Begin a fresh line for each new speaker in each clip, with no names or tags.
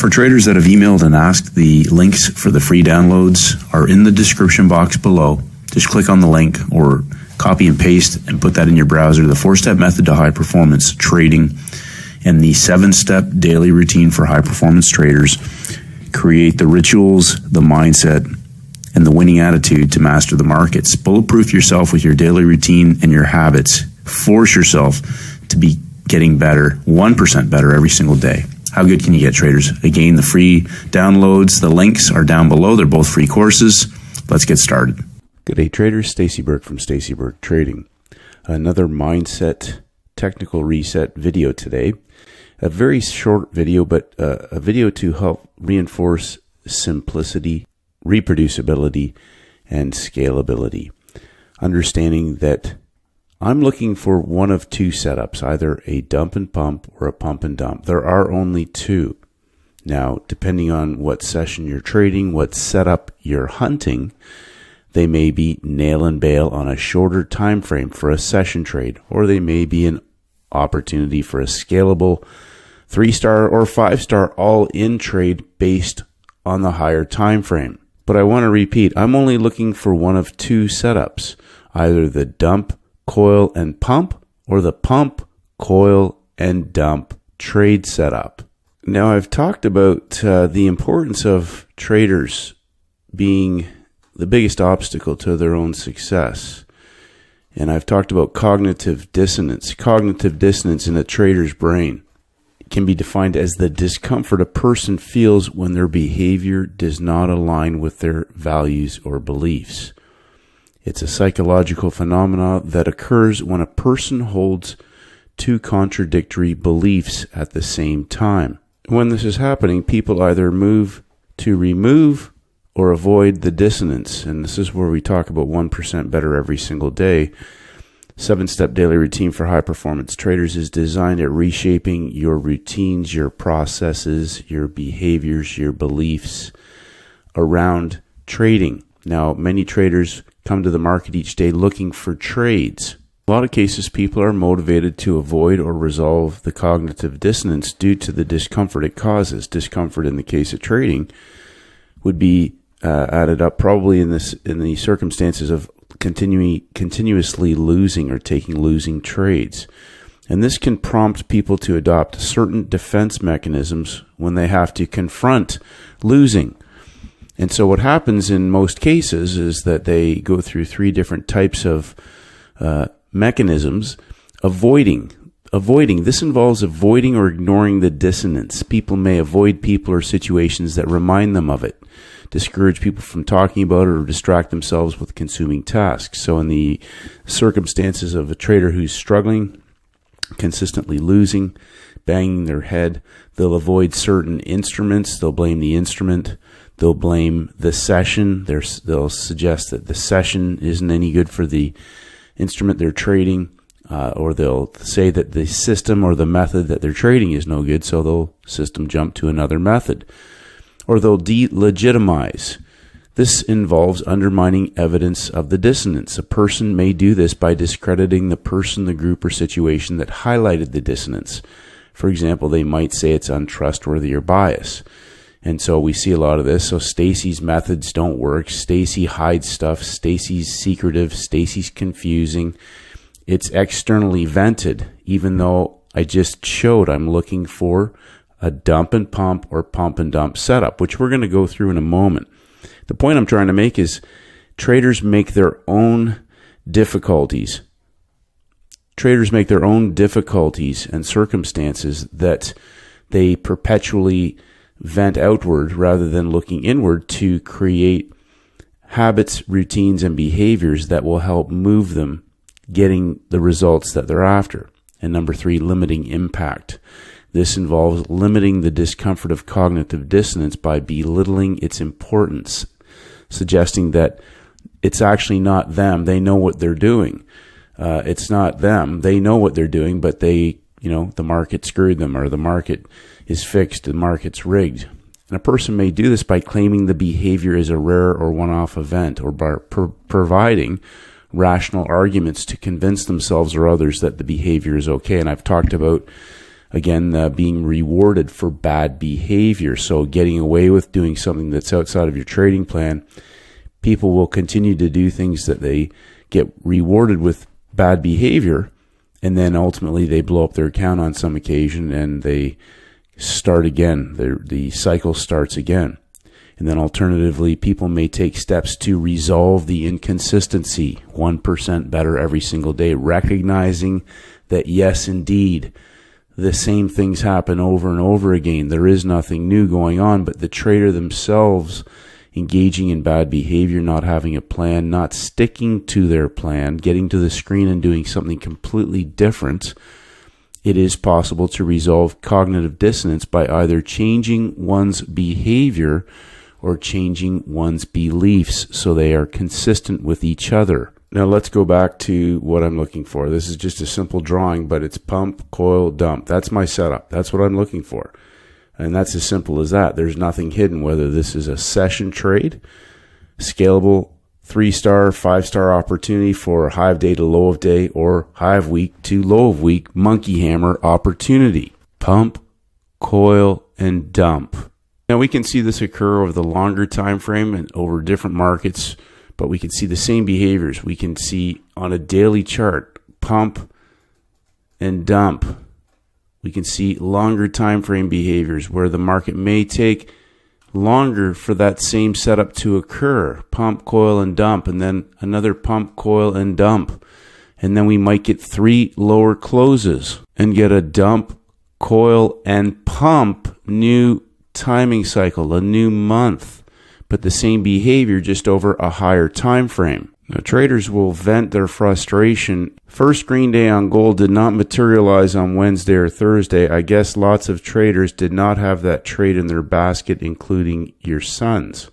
For traders that have emailed and asked, the links for the free downloads are in the description box below. Just click on the link or copy and paste and put that in your browser. The 4-step method to high performance trading and the 7-step daily routine for high performance traders create the rituals, the mindset, and the winning attitude to master the markets. Bulletproof yourself with your daily routine and your habits. Force yourself to be getting better, 1% better every single day. How good can you get, traders? Again, the free downloads, the links are down below. They're both free courses. Let's get started.
Good day, traders. Stacey Burke from Stacey Burke Trading. Another mindset technical reset video today. A very short video, but a video to help reinforce simplicity, reproducibility, and scalability. Understanding that I'm looking for one of two setups, either a dump and pump or a pump and dump. There are only two. Now, depending on what session you're trading, what setup you're hunting, they may be nail and bail on a shorter time frame for a session trade, or they may be an opportunity for a scalable 3-star or 5-star all-in trade based on the higher time frame. But I want to repeat, I'm only looking for one of two setups, either the dump, coil, and pump, or the pump, coil, and dump trade setup. Now, I've talked about the importance of traders being the biggest obstacle to their own success. And I've talked about cognitive dissonance. Cognitive dissonance in a trader's brain can be defined as the discomfort a person feels when their behavior does not align with their values or beliefs. It's a psychological phenomenon that occurs when a person holds two contradictory beliefs at the same time. When this is happening, people either move to remove or avoid the dissonance. And this is where we talk about 1% better every single day. 7-step daily routine for high performance traders is designed at reshaping your routines, your processes, your behaviors, your beliefs around trading. Now, many traders come to the market each day looking for trades. A lot of cases, people are motivated to avoid or resolve the cognitive dissonance due to the discomfort it causes. Discomfort in the case of trading would be added up probably in the circumstances of continuously losing or taking losing trades. And this can prompt people to adopt certain defense mechanisms when they have to confront losing. And so what happens in most cases is that they go through 3 different types of mechanisms. Avoiding. This involves avoiding or ignoring the dissonance. People may avoid people or situations that remind them of it, discourage people from talking about it, or distract themselves with consuming tasks. So in the circumstances of a trader who's struggling, consistently losing, banging their head, they'll avoid certain instruments. They'll blame the instrument. They'll blame the session. They'll suggest that the session isn't any good for the instrument they're trading, or they'll say that the system or the method that they're trading is no good, so they'll system jump to another method. Or they'll delegitimize. This involves undermining evidence of the dissonance. A person may do this by discrediting the person, the group, or situation that highlighted the dissonance. For example, they might say it's untrustworthy or biased. And so we see a lot of this. So Stacey's methods don't work. Stacey hides stuff. Stacey's secretive. Stacey's confusing. It's externally vented, even though I just showed I'm looking for a dump and pump or pump and dump setup, which we're going to go through in a moment. The point I'm trying to make is traders make their own difficulties. Traders make their own difficulties and circumstances that they perpetually vent outward rather than looking inward to create habits, routines, and behaviors that will help move them getting the results that they're after. And number 3, limiting impact. This involves limiting the discomfort of cognitive dissonance by belittling its importance, suggesting that it's actually not them. They know what they're doing. It's not them. They know what they're doing, but the market screwed them, or the market is fixed, the market's rigged. And a person may do this by claiming the behavior is a rare or one-off event, or by providing rational arguments to convince themselves or others that the behavior is okay. And I've talked about Again, being rewarded for bad behavior. So getting away with doing something that's outside of your trading plan, people will continue to do things that they get rewarded with bad behavior, and then ultimately they blow up their account on some occasion and they start again. The cycle starts again. And then alternatively, people may take steps to resolve the inconsistency, 1% better every single day, recognizing that yes, indeed, the same things happen over and over again. There is nothing new going on, but the trader themselves engaging in bad behavior, not having a plan, not sticking to their plan, getting to the screen and doing something completely different. It is possible to resolve cognitive dissonance by either changing one's behavior or changing one's beliefs so they are consistent with each other. Now let's go back to what I'm looking for. This is just a simple drawing, but it's pump, coil, dump. That's my setup. That's what I'm looking for. And that's as simple as that. There's nothing hidden, whether this is a session trade, scalable 3-star, 5-star opportunity for high of day to low of day, or high of week to low of week monkey hammer opportunity. Pump, coil, and dump. Now we can see this occur over the longer time frame and over different markets, but we can see the same behaviors. We can see on a daily chart, pump and dump. We can see longer time frame behaviors where the market may take longer for that same setup to occur. Pump, coil, and dump, and then another pump, coil, and dump. And then we might get 3 lower closes and get a dump, coil, and pump new timing cycle, a new month. But the same behavior just over a higher time frame. Now, traders will vent their frustration. First green day on gold did not materialize on Wednesday or Thursday. I guess lots of traders did not have that trade in their basket, including your sons.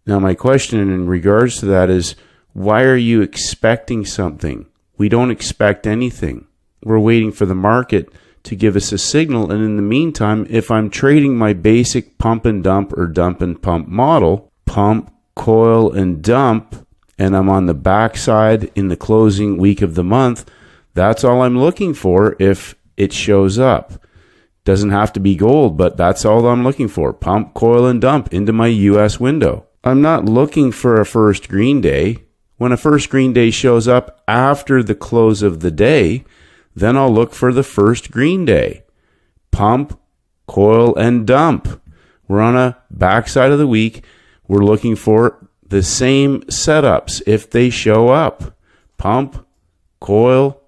Now, my question in regards to that is, why are you expecting something? We don't expect anything. We're waiting for the market to give us a signal, and in the meantime, if I'm trading my basic pump and dump or dump and pump model, pump, coil, and dump, and I'm on the backside in the closing week of the month, that's all I'm looking for if it shows up. Doesn't have to be gold, but that's all I'm looking for. Pump, coil, and dump into my US window. I'm not looking for a first green day. When a first green day shows up after the close of the day, then I'll look for the first green day. Pump, coil, and dump. We're on a backside of the week. We're looking for the same setups if they show up. Pump, coil,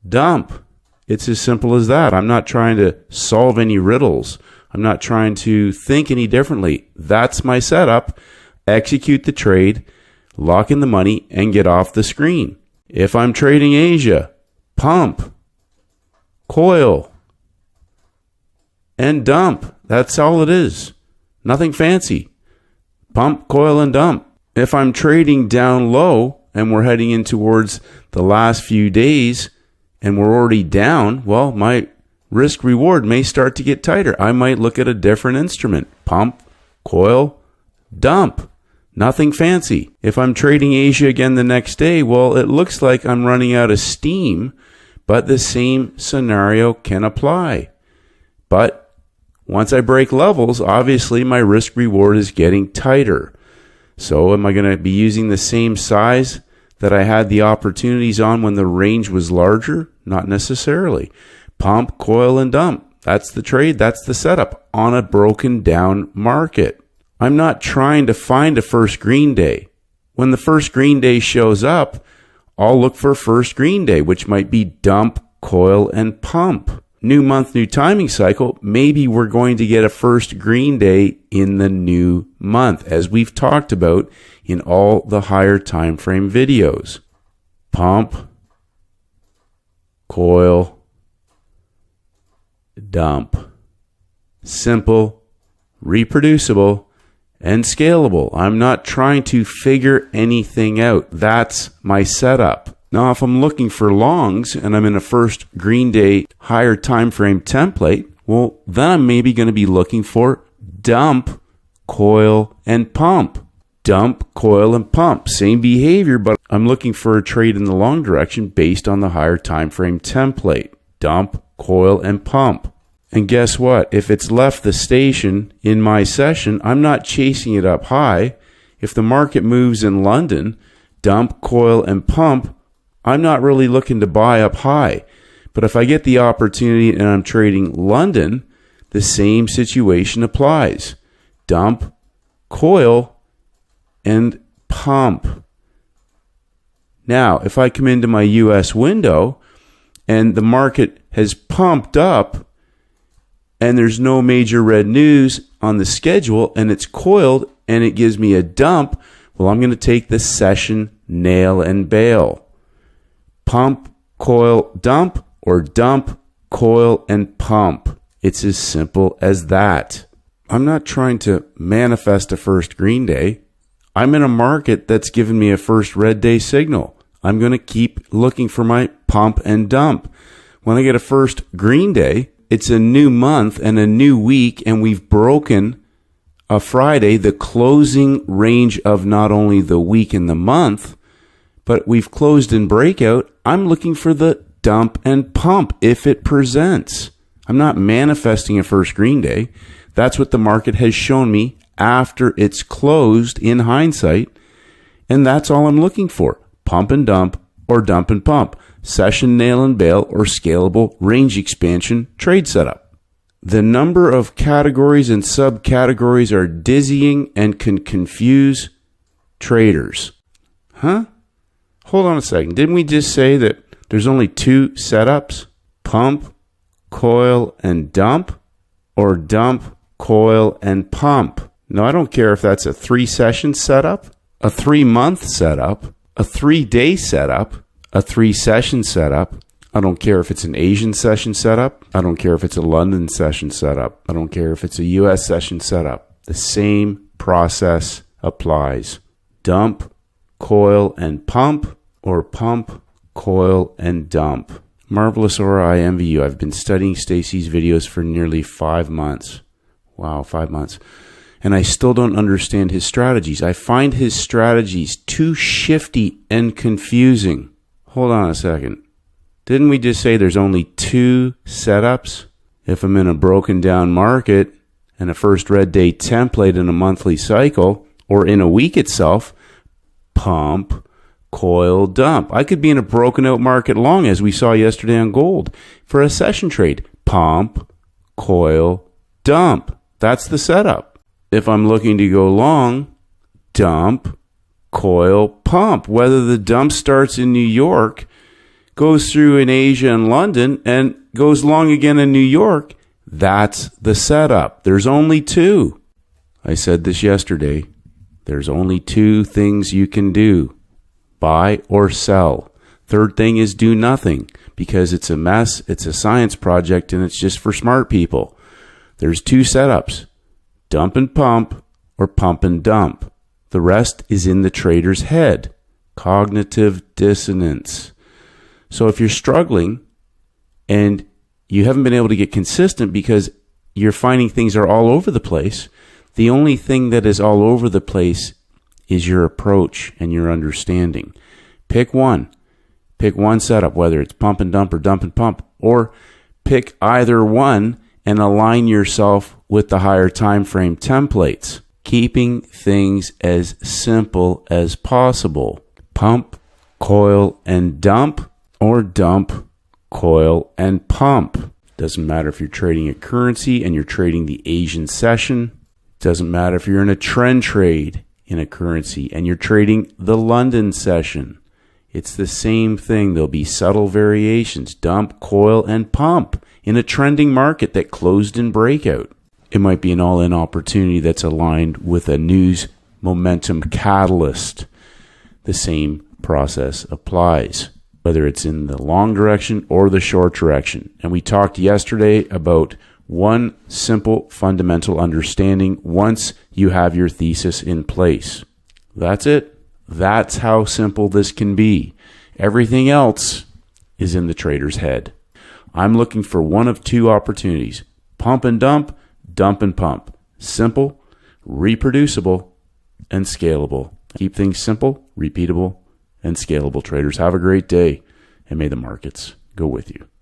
dump. It's as simple as that. I'm not trying to solve any riddles. I'm not trying to think any differently. That's my setup. Execute the trade, lock in the money, and get off the screen. If I'm trading Asia, pump, coil, and dump. That's all it is. Nothing fancy. Pump, coil, and dump. If I'm trading down low and we're heading in towards the last few days and we're already down, well, my risk reward may start to get tighter. I might look at a different instrument. Pump, coil, dump. Nothing fancy. If I'm trading Asia again the next day, well, it looks like I'm running out of steam, but the same scenario can apply. But once I break levels, obviously my risk reward is getting tighter. So am I going to be using the same size that I had the opportunities on when the range was larger? Not necessarily. Pump, coil, and dump. That's the trade. That's the setup on a broken down market. I'm not trying to find a first green day. When the first green day shows up, I'll look for first green day, which might be dump, coil, and pump. New month, new timing cycle. Maybe we're going to get a first green day in the new month, as we've talked about in all the higher time frame videos. Pump, coil, dump. Simple, reproducible, and scalable. I'm not trying to figure anything out. That's my setup. Now, if I'm looking for longs and I'm in a first green day higher time frame template, well, then I'm maybe going to be looking for dump, coil, and pump. Dump, coil, and pump. Same behavior, but I'm looking for a trade in the long direction based on the higher time frame template. Dump, coil, and pump. And guess what? If it's left the station in my session, I'm not chasing it up high. If the market moves in London, dump, coil, and pump, I'm not really looking to buy up high. But if I get the opportunity and I'm trading London, the same situation applies. Dump, coil, and pump. Now, if I come into my US window and the market has pumped up and there's no major red news on the schedule and it's coiled and it gives me a dump, well, I'm going to take the session nail and bail. Pump, coil, dump, or dump, coil, and pump. It's as simple as that. I'm not trying to manifest a first green day. I'm in a market that's given me a first red day signal. I'm going to keep looking for my pump and dump. When I get a first green day, it's a new month and a new week, and we've broken a Friday, the closing range of not only the week and the month, but we've closed in breakout. I'm looking for the dump and pump if it presents. I'm not manifesting a first green day. That's what the market has shown me after it's closed in hindsight, and that's all I'm looking for. Pump and dump or dump and pump. Session nail and bail or scalable range expansion trade setup. The number of categories and subcategories are dizzying and can confuse traders. Huh? Hold on a second. Didn't we just say that there's only two setups? Pump, coil, and dump? Or dump, coil, and pump? No, I don't care if that's a 3-session setup, a 3-month setup, a 3-day setup, a 3-session setup. I don't care if it's an Asian session setup. I don't care if it's a London session setup. I don't care if it's a US session setup. The same process applies. Dump, coil, and pump, or pump, coil, and dump. Marvelous Aura, I envy you. I've been studying Stacey's videos for nearly 5 months. Wow, 5 months. And I still don't understand his strategies. I find his strategies too shifty and confusing. Hold on a second. Didn't we just say there's only 2 setups? If I'm in a broken down market and a first red day template in a monthly cycle or in a week itself, pump, coil, dump. I could be in a broken out market long, as we saw yesterday on gold, for a session trade. Pump, coil, dump. That's the setup. If I'm looking to go long, dump, coil, pump. Whether the dump starts in New York, goes through in Asia and London, and goes long again in New York, that's the setup. There's only 2. I said this yesterday. There's only 2 things you can do. Buy or sell. Third thing is do nothing, because it's a mess, it's a science project, and it's just for smart people. There's 2 setups. Dump and pump, or pump and dump. The rest is in the trader's head. Cognitive dissonance. So if you're struggling and you haven't been able to get consistent because you're finding things are all over the place, the only thing that is all over the place is your approach and your understanding. Pick one. Pick one setup, whether it's pump and dump or dump and pump, or pick either one and align yourself with the higher time frame templates, keeping things as simple as possible. Pump, coil, and dump, or dump, coil, and pump. Doesn't matter if you're trading a currency and you're trading the Asian session. Doesn't matter if you're in a trend trade in a currency and you're trading the London session. It's the same thing. There'll be subtle variations. Dump, coil, and pump in a trending market that closed in breakout. It might be an all-in opportunity that's aligned with a news momentum catalyst. The same process applies, whether it's in the long direction or the short direction. And we talked yesterday about one simple fundamental understanding once you have your thesis in place. That's it. That's how simple this can be. Everything else is in the trader's head. I'm looking for one of 2 opportunities. Pump and dump, dump and pump. Simple, reproducible, and scalable. Keep things simple, repeatable, and scalable, traders. Have a great day, and may the markets go with you.